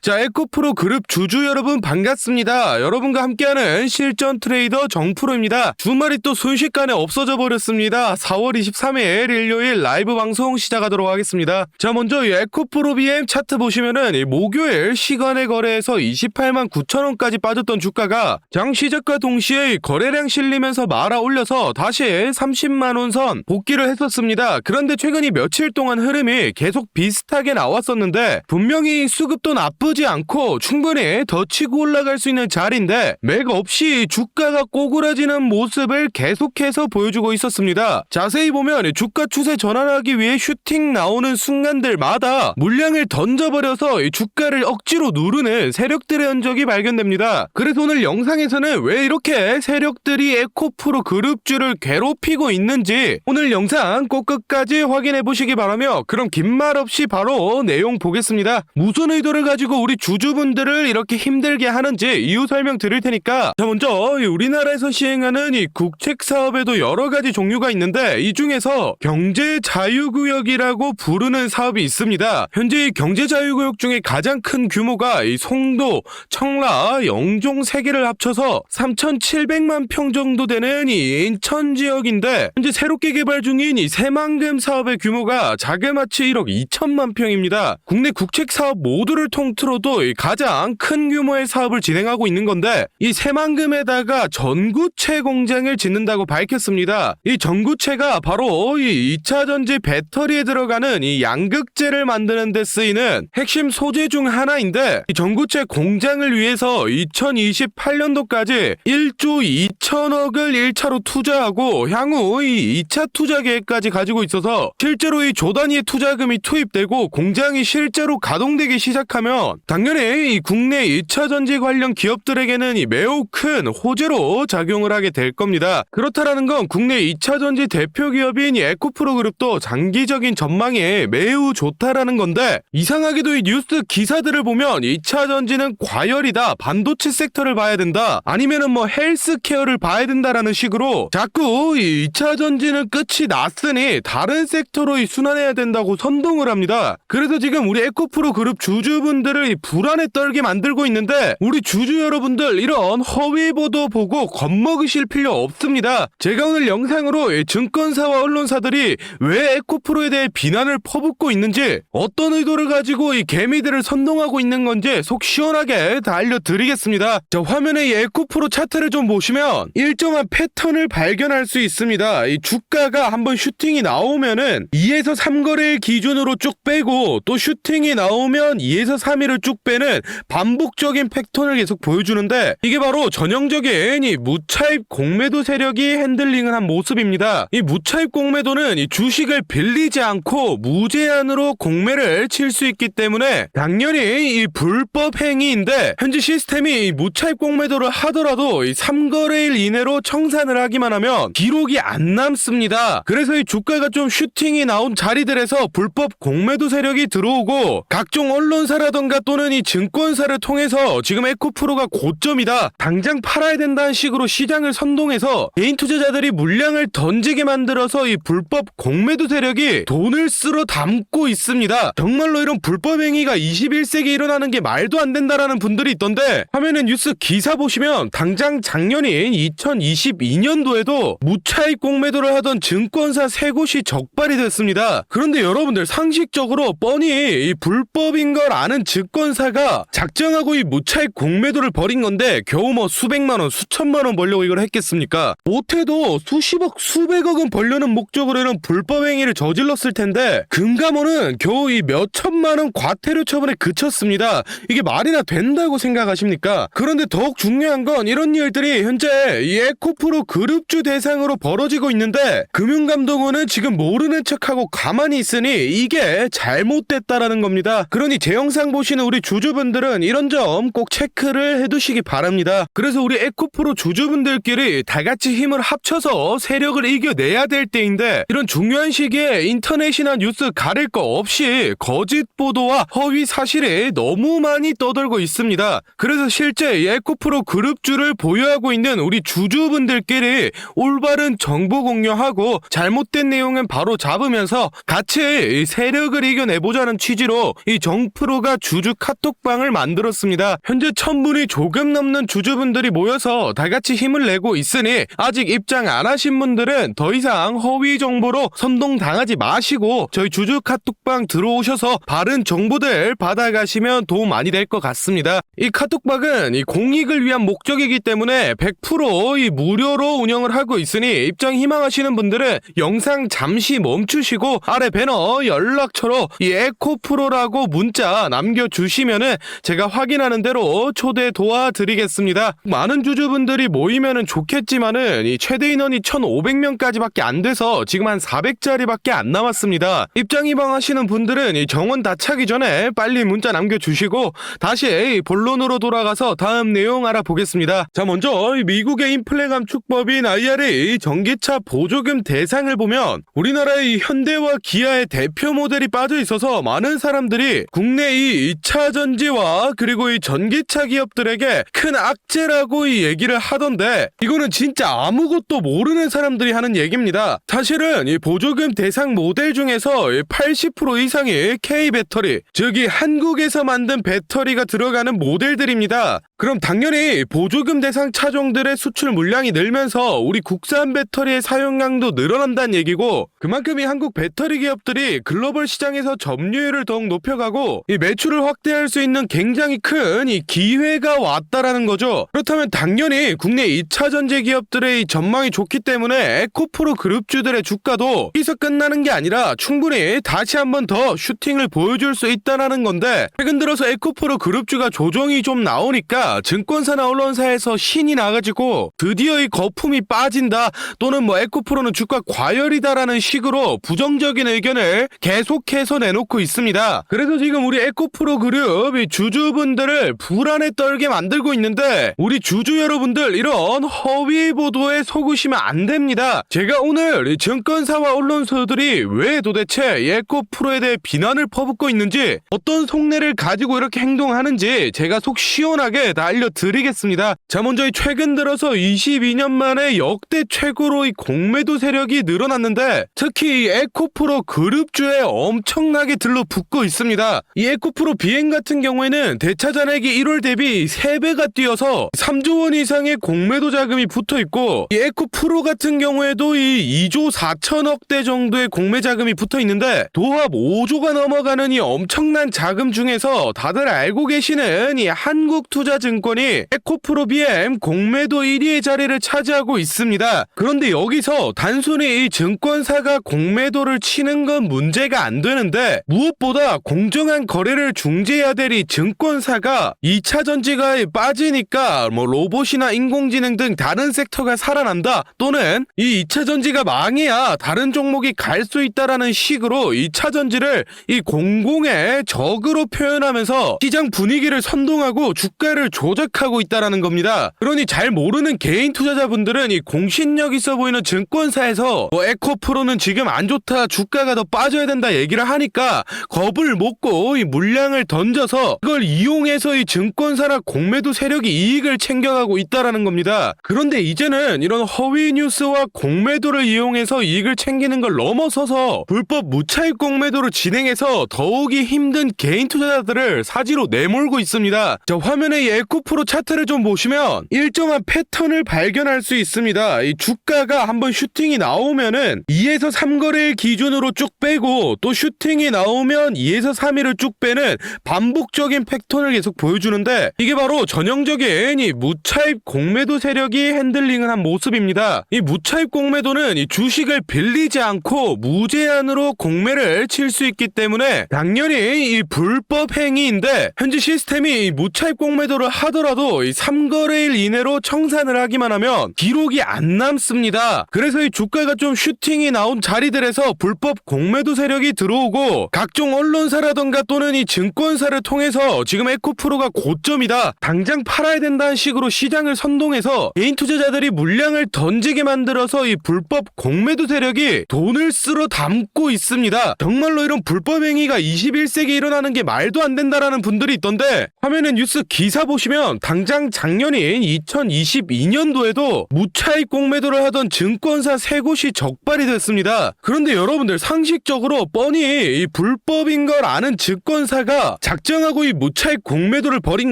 자, 에코프로 그룹 주주 여러분 반갑습니다. 여러분과 함께하는 실전 트레이더 정프로입니다. 주말이 또 순식간에 없어져 버렸습니다. 4월 23일 일요일 라이브 방송 시작하도록 하겠습니다. 자, 먼저 이 에코프로 BM 차트 보시면은 이 목요일 시간의 거래에서 28만 9천원까지 빠졌던 주가가 장 시작과 동시에 거래량 실리면서 말아 올려서 다시 30만원 선 복귀를 했었습니다. 그런데 최근 이 며칠 동안 흐름이 계속 비슷하게 나왔었는데 분명히 수급도 나쁘지 않고 충분히 더 치고 올라갈 수 있는 자리인데 맥 없이 주가가 꼬꾸라지는 모습을 계속해서 보여주고 있었습니다. 자세히 보면 주가 추세 전환하기 위해 슈팅 나오는 순간들마다 물량을 던져버려서 주가를 억지로 누르는 세력들의 흔적이 발견됩니다. 그래서 오늘 영상에서는 왜 이렇게 세력들이 에코프로 그룹주를 괴롭히고 있는지 오늘 영상 꼭 끝까지 확인해 보시기 바라며, 그럼 긴 말 없이 바로 내용 보겠습니다. 무슨 의도를 가지고 우리 주주분들을 이렇게 힘들게 하는지 이유 설명 드릴 테니까, 자, 먼저 우리나라에서 시행하는 이 국책 사업에도 여러 가지 종류가 있는데 이 중에서 경제자유구역이라고 부르는 사업이 있습니다. 현재 이 경제자유구역 중에 가장 큰 규모가 이 송도, 청라, 영종 3개를 합쳐서 3,700만 평 정도 되는 이 인천 지역인데, 현재 새롭게 개발 중인 이 새만금 사업의 규모가 자그마치 1억 2천만 평입니다. 국내 국책 사업 모두를 통틀어도 가장 큰 규모의 사업을 진행하고 있는 건데, 이 새만금에다가 전구체 공장을 짓는다고 밝혔습니다. 이 전구체가 바로 이 2차전지 배터리에 들어가는 이 양극재를 만드는 데 쓰이는 핵심 소재 중 하나인데, 이 전구체 공장을 위해서 2028년도까지 1조 2천억을 1차로 투자하고 향후 이 2차 투자 계획까지 가지고 있어서 실제로 이 조 단위의 투자금이 투입되고 공장이 실제로 가동되기 시작하면 당연히 이 국내 2차 전지 관련 기업들에게는 이 매우 큰 호재로 작용을 하게 될 겁니다. 그렇다라는 건 국내 2차 전지 대표 기업인 이 에코프로 그룹도 장기적인 전망이 매우 좋다라는 건데, 이상하게도 이 뉴스 기사들을 보면 2차 전지는 과열이다, 반도체 섹터를 봐야 된다, 아니면은 뭐 헬스케어를 봐야 된다라는 식으로 자꾸 이 2차 전지는 끝이 났으니 다른 섹터로 순환해야 된다고 선동을 합니다. 그래서 지금 우리 에코프로 그룹 주주분들을 불안에 떨게 만들고 있는데, 우리 주주 여러분들 이런 허위 보도 보고 겁먹으실 필요 없습니다. 제가 오늘 영상으로 증권사와 언론사들이 왜 에코프로에 대해 비난을 퍼붓고 있는지, 어떤 의도를 가지고 이 개미들을 선동하고 있는 건지 속 시원하게 다 알려드리겠습니다. 자, 화면에 이 에코프로 차트를 좀 보시면 일정한 패턴을 발견할 수 있습니다. 이 주가가 한번 슈팅이 나오면은 2에서 3거래일 기준으로 쭉 빼고, 또 슈팅이 나오면 2에서 3일을 쭉 빼는 반복적인 패턴을 계속 보여주는데, 이게 바로 전형적인 이 무차입 공매도 세력이 핸들링을 한 모습입니다. 이 무차입 공매도는 이 주식을 빌리지 않고 무제한으로 공매를 칠 수 있기 때문에 당연히 이 불법 행위인데, 현재 시스템이 이 무차입 공매도를 하더라도 이 3거래일 이내로 청산을 하기만 하면 기록이 안 남습니다. 그래서 이 주가가 좀 슈팅이 나온 자리들에서 불법 공매도 세력이 들어오고, 각종 언론사라던가 또는 이 증권사를 통해서 지금 에코프로가 고점이다, 당장 팔아야 된다는 식으로 시장을 선동해서 개인 투자자들이 물량을 던지게 만들어서 이 불법 공매도 세력이 돈을 쓸어 담고 있습니다. 정말로 이런 불법 행위가 21세기에 일어나는 게 말도 안 된다라는 분들이 있던데, 화면에 뉴스 기사 보시면 당장 작년인 2022년도에도 무차입 공매도를 하던 증권사 3곳이 적발이 됐습니다. 그런데 여러분들 상식적으로 뻔히 이 불법인 걸 아는 증권사가 작정하고 이 무차입 공매도를 벌인 건데 겨우 뭐 수백만원, 수천만원 벌려고 이걸 했겠습니까? 못해도 수십억, 수백억은 벌려는 목적으로는 불법 행위를 저질렀을 텐데 금감원은 겨우 이 몇천만원 과태료 처분에 그쳤습니다. 이게 말이나 된다고 생각하십니까? 그런데 더욱 중요한 건 이런 일들이 현재 이 에코프로 그룹주 대상으로 벌어지고 있는데, 금융감독원은 지금 모르는 척하고 가만히 있으니 이게 잘못됐다라는 겁니다. 그러니 제 영상 보시는 우리 주주분들은 이런 점 꼭 체크를 해두시기 바랍니다. 그래서 우리 에코프로 주주분들끼리 다같이 힘을 합쳐서 세력을 이겨내야 될 때인데, 이런 중요한 시기에 인터넷이나 뉴스 가릴 거 없이 거짓 보도와 허위 사실이 너무 많이 떠돌고 있습니다. 그래서 실제 에코프로 그룹주를 보유하고 있는 우리 주주분들끼리 올바른 정보 공유하고 잘못된 내용은 바로 잡으면서 같이 세력을 이겨내보자는 취지로 이 정프로가 주주 카톡방을 만들었습니다. 현재 1000분이 조금 넘는 주주분들이 모여서 다같이 힘을 내고 있으니 아직 입장 안 하신 분들은 더 이상 허위 정보로 선동당하지 마시고 저희 주주 카톡방 들어오셔서 바른 정보들 받아가시면 도움 많이 될 것 같습니다. 이 카톡방은 이 공익을 위한 목적이기 때문에 100% 이 무료로 운영을 하고 있으니 입장 희망하시는 분들은 영상 잠시 멈추시고 아래 배너 연락처로 이 에코프로라고 문자 남겨주시면은 제가 확인하는 대로 초대 도와드리겠습니다. 많은 주주분들이 모이면은 좋겠지만은 이 최대 인원이 1500명까지밖에 안 돼서 지금 한 400자리밖에 안 남았습니다. 입장 희망하시는 분들은 이 정원 다 차기 전에 빨리 문자 남겨주시고 다시 본론으로 돌아가서 다음 내용 알아보겠습니다. 자, 먼저 미국의 인플레 감축법인 IRA 전기차 보조금 대상을 보면 우리나라의 현대와 기아의 대표 모델이 빠져 있어서 많은 사람들이 국내 이 2차 전지와 그리고 이 전기차 기업들에게 큰 악재라고 이 얘기를 하던데 이거는 진짜 아무것도 모르는 사람들이 하는 얘기입니다. 사실은 이 보조금 대상 모델 중에서 80% 이상이 K배터리, 즉 이 한국에서 만든 배터리가 들어가는 모델들입니다. 그럼 당연히 보조금 대상 차종들의 수출 물량이 늘면서 우리 국산 배터리의 사용량도 늘어난다는 얘기고 그만큼 이 한국 배터리 기업들이 글로벌 시장에서 점유율을 더욱 높여가고 이 매출을 확대할 수 있는 굉장히 큰 이 기회가 왔다라는 거죠. 그렇다면 당연히 국내 2차 전지 기업들의 이 전망이 좋기 때문에 에코프로 그룹주들의 주가도 여기서 끝나는 게 아니라 충분히 다시 한번 더 슈팅을 보여줄 수 있다는 건데 최근 들어서 에코프로 그룹주가 조정이 좀 나오니까 증권사나 언론사에서 신이 나가지고 드디어 이 거품이 빠진다 또는 뭐 에코프로는 주가 과열이다라는 식으로 부정적인 의견을 계속해서 내놓고 있습니다. 그래서 지금 우리 에코프로 그룹 이 주주분들을 불안에 떨게 만들고 있는데 우리 주주 여러분들 이런 허위 보도에 속으시면 안 됩니다. 제가 오늘 이 증권사와 언론사들이 왜 도대체 이 에코프로에 대해 비난을 퍼붓고 있는지 어떤 속내를 가지고 이렇게 행동하는지 제가 속 시원하게 다 알려드리겠습니다. 자, 먼저 최근 들어서 22년 만에 역대 최고로 이 공매도 세력이 늘어났는데 특히 이 에코프로 그룹주에 엄청나게 들러붙고 있습니다. 이 에코프로 비행 같은 경우에는 대차 잔액이 1월 대비 3배가 뛰어서 3조 원 이상의 공매도 자금이 붙어 있고 이 에코프로 같은 경우에도 이 2조 4천억대 정도의 공매 자금이 붙어 있는데 도합 5조가 넘어가는 이 엄청난 자금 중에서 다들 알고 계시는 이 한국투자증권이 에코프로 BM 공매도 1위의 자리를 차지하고 있습니다. 그런데 여기서 단순히 이 증권사가 공매도를 치는 건 문제가 안 되는데 무엇보다 공정한 거래를 중재해야 될 이 증권사가 2차 전지가 빠지니까 뭐 로봇이나 인공지능 등 다른 섹터가 살아난다 또는 이 2차 전지가 망해야 다른 종목이 갈 수 있다라는 식으로 2차 전지를 이 공공의 적으로 표현하면서 시장 분위기를 선동하고 주가를 조작하고 있다라는 겁니다. 그러니 잘 모르는 개인 투자자분들은 이 공신력 있어 보이는 증권사에서 뭐 에코프로는 지금 안 좋다 주가가 더 빠져야 된다 얘기를 하니까 겁을 먹고 이 물량을 던져서 그걸 이용해서 이 증권사나 공매도 세력이 이익을 챙겨가고 있다라는 겁니다. 그런데 이제는 이런 허위 뉴스와 공매도를 이용해서 이익을 챙기는 걸 넘어서서 불법 무차익 공매도를 진행해서 더욱이 힘든 개인 투자자들을 사지로 내몰고 있습니다. 자, 화면에 이 에코프로 차트를 좀 보시면 일정한 패턴을 발견할 수 있습니다. 이 주가가 한번 슈팅이 나오면은 2에서 3거래일 기준으로 쭉 빼고 또 슈팅이 나오면 2에서 3일을 쭉 빼는 반복적인 패턴을 계속 보여주는데 이게 바로 전형적인 이 무차입 공매도 세력이 핸들링을 한 모습입니다. 이 무차입 공매도는 이 주식을 빌리지 않고 무제한으로 공매를 칠 수 있기 때문에 당연히 이 불법 행위인데 현재 시스템이 이 무차입 공매도를 하더라도 이 3거래일 이내로 청산을 하기만 하면 기록이 안 남습니다. 그래서 이 주가가 좀 슈팅이 나온 자리들에서 불법 공매도 세력이 들어오고 각종 언론사라던가 또는 이 증권사를 통해서 지금 에코프로가 고점이다 당장 팔아야 된다는 식으로 시장을 선동해서 개인 투자자들이 물량을 던지게 만들어서 이 불법 공매도 세력이 돈을 쓸어 담고 있습니다. 정말로 이런 불법 행위가 21세기에 일어나는 게 말도 안 된다라는 분들이 있던데 화면에 뉴스 기사 보시면 당장 작년인 2022년도에도 무차익 공매도를 하던 증권사 3곳이 적발이 됐습니다. 그런데 여러분들 상식적으로 뻔히 이 불법인 걸 아는 증권사가 작정하고 이 무차익 공매도를 벌인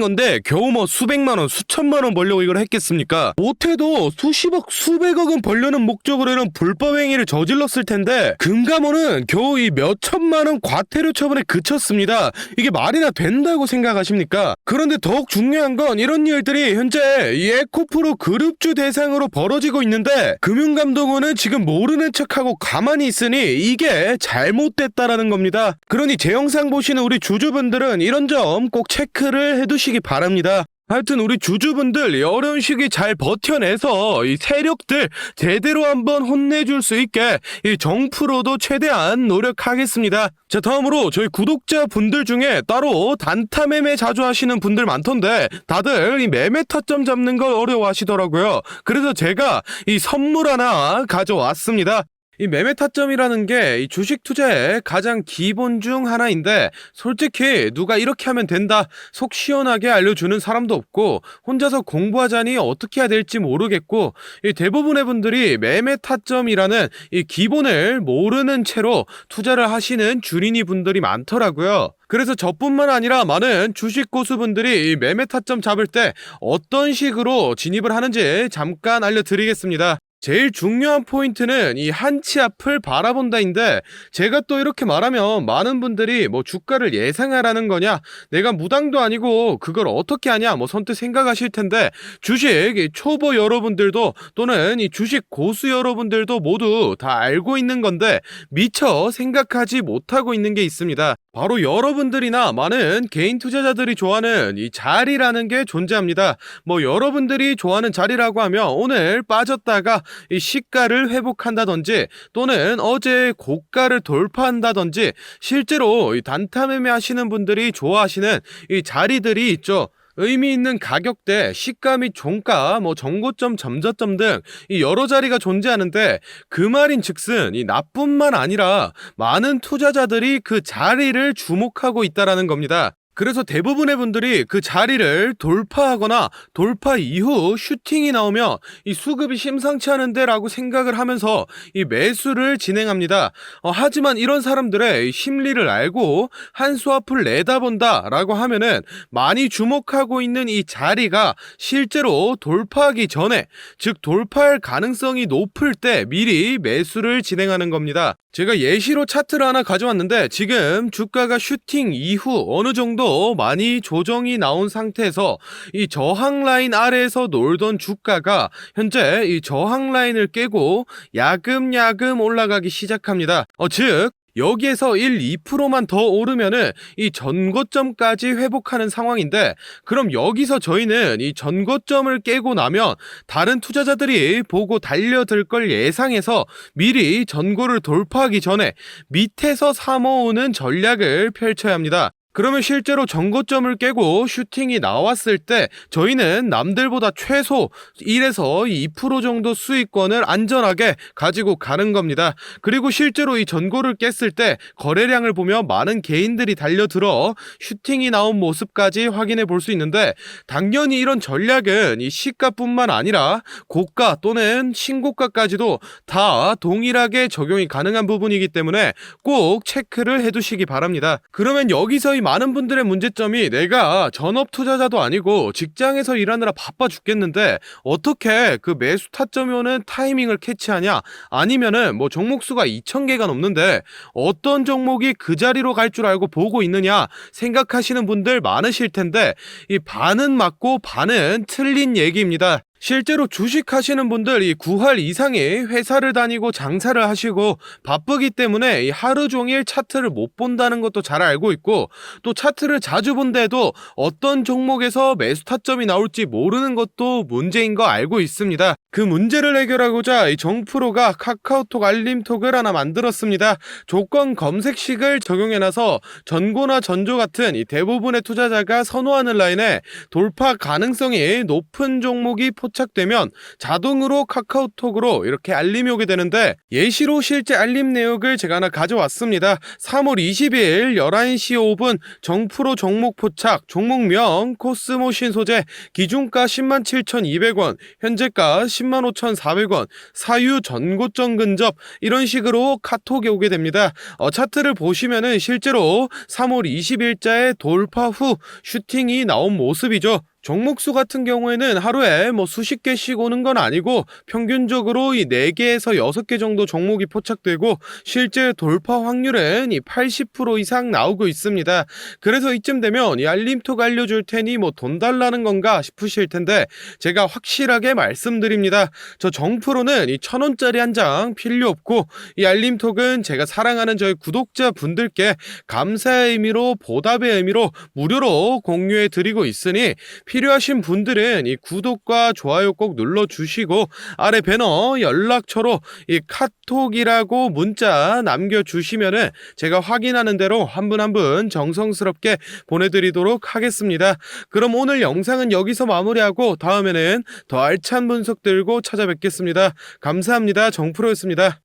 건데 겨우 뭐 수백만원, 수천만원 벌려고 이걸 했겠습니까? 못해도 수십억, 수백억은 벌려는 목적으로는 불법 행위를 저질렀을 텐데 금감원은 겨우 이 몇천만원 과태료 처분에 그쳤습니다. 이게 말이나 된다고 생각하십니까? 그런데 더욱 중요한 건 이런 일들이 현재 이 에코프로 그룹주 대상으로 벌어지고 있는데 금융감독원은 지금 모르는 척하고 가만히 있으니 이게 잘못됐다라는 겁니다. 그러니 제 영상 보시는 우리 주주분들은 이런 점 꼭 체크를 해두시기 바랍니다. 하여튼 우리 주주분들 이 어려운 시기 잘 버텨내서 이 세력들 제대로 한번 혼내줄 수 있게 이 정프로도 최대한 노력하겠습니다. 자, 다음으로 저희 구독자분들 중에 따로 단타 매매 자주 하시는 분들 많던데 다들 이 매매 타점 잡는 걸 어려워하시더라고요. 그래서 제가 이 선물 하나 가져왔습니다. 이 매매 타점이라는 게 이 주식 투자의 가장 기본 중 하나인데 솔직히 누가 이렇게 하면 된다 속 시원하게 알려주는 사람도 없고 혼자서 공부하자니 어떻게 해야 될지 모르겠고 이 대부분의 분들이 매매 타점이라는 이 기본을 모르는 채로 투자를 하시는 주린이 분들이 많더라고요. 그래서 저뿐만 아니라 많은 주식 고수분들이 이 매매 타점 잡을 때 어떤 식으로 진입을 하는지 잠깐 알려드리겠습니다. 제일 중요한 포인트는 이 한치 앞을 바라본다인데 제가 또 이렇게 말하면 많은 분들이 뭐 주가를 예상하라는 거냐 내가 무당도 아니고 그걸 어떻게 하냐 뭐 선뜻 생각하실 텐데 주식 초보 여러분들도 또는 이 주식 고수 여러분들도 모두 다 알고 있는 건데 미처 생각하지 못하고 있는 게 있습니다. 바로 여러분들이나 많은 개인 투자자들이 좋아하는 이 자리라는 게 존재합니다. 뭐 여러분들이 좋아하는 자리라고 하면 오늘 빠졌다가 이 시가를 회복한다든지 또는 어제 고가를 돌파한다든지 실제로 이 단타 매매 하시는 분들이 좋아하시는 이 자리들이 있죠. 의미 있는 가격대, 시가 및 종가, 뭐 정고점, 점저점 등 이 여러 자리가 존재하는데 그 말인 즉슨 이 나뿐만 아니라 많은 투자자들이 그 자리를 주목하고 있다라는 겁니다. 그래서 대부분의 분들이 그 자리를 돌파하거나 돌파 이후 슈팅이 나오면 이 수급이 심상치 않은데 라고 생각을 하면서 이 매수를 진행합니다. 하지만 이런 사람들의 심리를 알고 한 수 앞을 내다본다 라고 하면은 많이 주목하고 있는 이 자리가 실제로 돌파하기 전에 즉 돌파할 가능성이 높을 때 미리 매수를 진행하는 겁니다. 제가 예시로 차트를 하나 가져왔는데 지금 주가가 슈팅 이후 어느 정도 많이 조정이 나온 상태에서 이 저항 라인 아래에서 놀던 주가가 현재 이 저항 라인을 깨고 야금야금 올라가기 시작합니다. 즉 여기에서 1, 2%만 더 오르면은 이 전고점까지 회복하는 상황인데 그럼 여기서 저희는 이 전고점을 깨고 나면 다른 투자자들이 보고 달려들 걸 예상해서 미리 전고를 돌파하기 전에 밑에서 사모으는 전략을 펼쳐야 합니다. 그러면 실제로 전고점을 깨고 슈팅이 나왔을 때 저희는 남들보다 최소 1에서 2% 정도 수익권을 안전하게 가지고 가는 겁니다. 그리고 실제로 이 전고를 깼을 때 거래량을 보면 많은 개인들이 달려들어 슈팅이 나온 모습까지 확인해 볼 수 있는데 당연히 이런 전략은 이 시가뿐만 아니라 고가 또는 신고가까지도 다 동일하게 적용이 가능한 부분이기 때문에 꼭 체크를 해두시기 바랍니다. 그러면 여기서 이 많은 분들의 문제점이 내가 전업 투자자도 아니고 직장에서 일하느라 바빠 죽겠는데 어떻게 그 매수 타점이 오는 타이밍을 캐치하냐 아니면은 뭐 종목수가 2,000개가 넘는데 어떤 종목이 그 자리로 갈 줄 알고 보고 있느냐 생각하시는 분들 많으실 텐데 이 반은 맞고 반은 틀린 얘기입니다. 실제로 주식하시는 분들 이 9할 이상이 회사를 다니고 장사를 하시고 바쁘기 때문에 이 하루 종일 차트를 못 본다는 것도 잘 알고 있고 또 차트를 자주 본데도 어떤 종목에서 매수 타점이 나올지 모르는 것도 문제인 거 알고 있습니다. 그 문제를 해결하고자 이 정프로가 카카오톡 알림톡을 하나 만들었습니다. 조건 검색식을 적용해놔서 전고나 전조 같은 이 대부분의 투자자가 선호하는 라인에 돌파 가능성이 높은 종목이 포착되면 자동으로 카카오톡으로 이렇게 알림이 오게 되는데 예시로 실제 알림 내역을 제가 하나 가져왔습니다. 3월 20일 11시 5분 정프로 종목 포착, 종목명 코스모 신소재, 기준가 107,200원, 현재가 105,400원, 사유 전고점 근접 이런 식으로 카톡이 오게 됩니다. 차트를 보시면은 실제로 3월 20일자에 돌파 후 슈팅이 나온 모습이죠. 종목수 같은 경우에는 하루에 수십 개씩 오는 건 아니고 평균적으로 이 4개에서 6개 정도 종목이 포착되고 실제 돌파 확률은 이 80% 이상 나오고 있습니다. 그래서 이쯤 되면 이 알림톡 알려줄 테니 돈 달라는 건가 싶으실 텐데 제가 확실하게 말씀드립니다. 저 정프로는 이 1,000원짜리 한 장 필요 없고 이 알림톡은 제가 사랑하는 저희 구독자분들께 감사의 의미로 보답의 의미로 무료로 공유해 드리고 있으니 필요하신 분들은 이 구독과 좋아요 꼭 눌러주시고 아래 배너 연락처로 이 카톡이라고 문자 남겨주시면은 제가 확인하는 대로 한 분 한 분 정성스럽게 보내드리도록 하겠습니다. 그럼 오늘 영상은 여기서 마무리하고 다음에는 더 알찬 분석 들고 찾아뵙겠습니다. 감사합니다. 정프로였습니다.